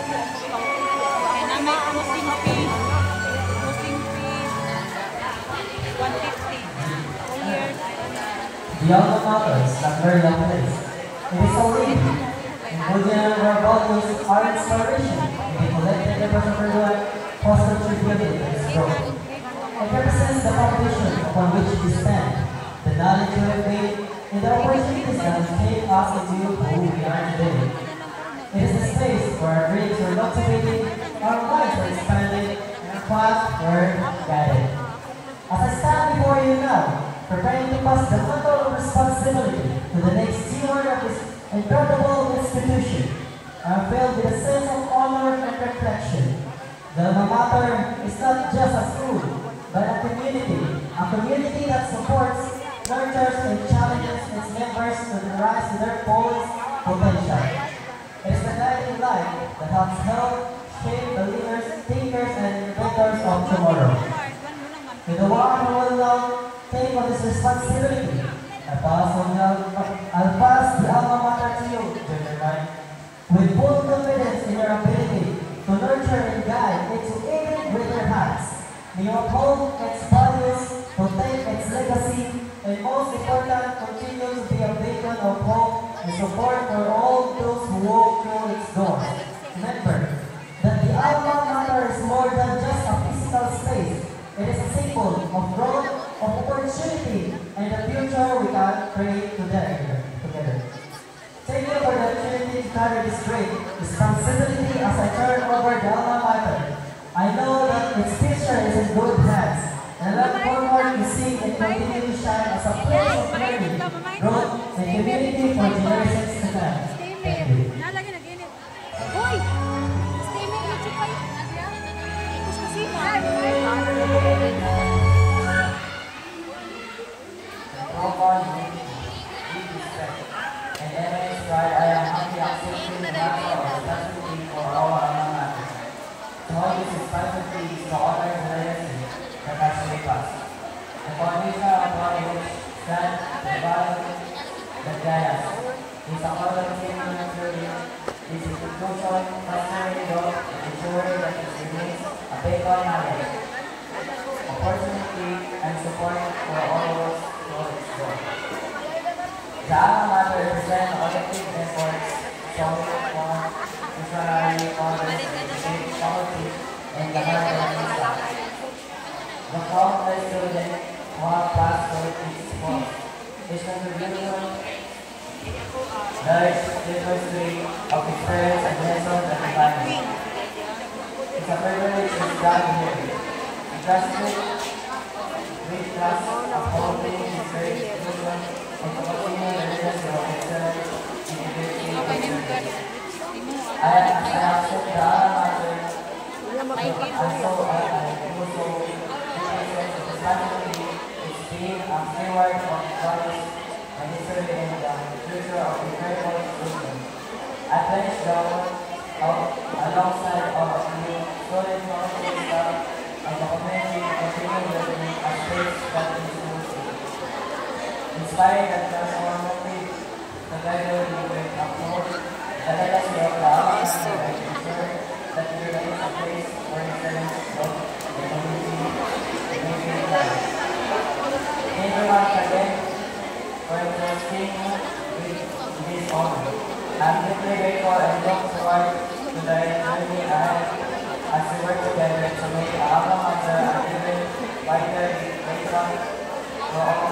And I make cruising fee 150. All year. The alma mater is not very young place. It is so rich. Including our values, our inspiration, and the collective efforts of our life, foster tribute to its growth. It represents the foundation upon which we stand, the knowledge we have gained, and the opportunities that have made us into who we are today. It is a space where our dreams are cultivated, our minds are expanded, and our paths were guided. As I stand before you now, preparing to pass the mantle of responsibility to the next steward of this incredible institution, I am filled with a sense of honor and reflection. The alma mater is not just a school, but a community that supports, nurtures, and challenges its members to rise to their fullest potential. It is the guiding light that helps help shape the leaders, thinkers, and innovators of tomorrow. To the one who will now take on this responsibility, I'll pass the alma mater to you, Junior Mike, with full confidence in your ability to nurture and guide into even greater heights. May you uphold its values, protect its legacy, and most important, continue to be a beacon of hope and support for all those who walk through its doors. Remember that the alma mater is more than just a physical space. It is a symbol of growth, of opportunity, and the future we can create together. Thank you for the opportunity to carry this great responsibility as I turn over the alma mater. I know that its future is in good hands, and I look forward to seeing it continue to shine as a place of learning, growth, and community for generations to come. Thank you. And Emily's pride, I am happy accepting the matter of responsibility for our alma mater. To hold this responsibility is to honor the legacy that has shaped us. The foundation upon which stand the value that guide us is a collective nurturing. This institution fostering growth and ensuring that it remains a beacon knowledge, opportunity, and support for all of us toward its growth. The alma mater represents collective efforts, solid form, missionary fathers, and faculty, and the heart of the staff. The countless students who have passed through its course is contribution, knowledge, history of experience and lessons that define it. It's a privilege to stand here. The grassroots with us upholding this great institution and to continue the legacy of excellence in education. I accept the alma mater, and so I also represent the responsibility is being a steward of values and history in the future of the incredible institution. I pledge the alongside all of you, students, faculty, staff, and the community to continue building a space that is inclusive, inspiring and transformative. Together we will uphold the legacy of the alma mater and ensure that we remain a place for excellence, growth, and community life. Thank you once again for entrusting me with this honor. I'm deeply grateful and look forward to the journey ahead as we work together to make our alma mater an even wider patron for all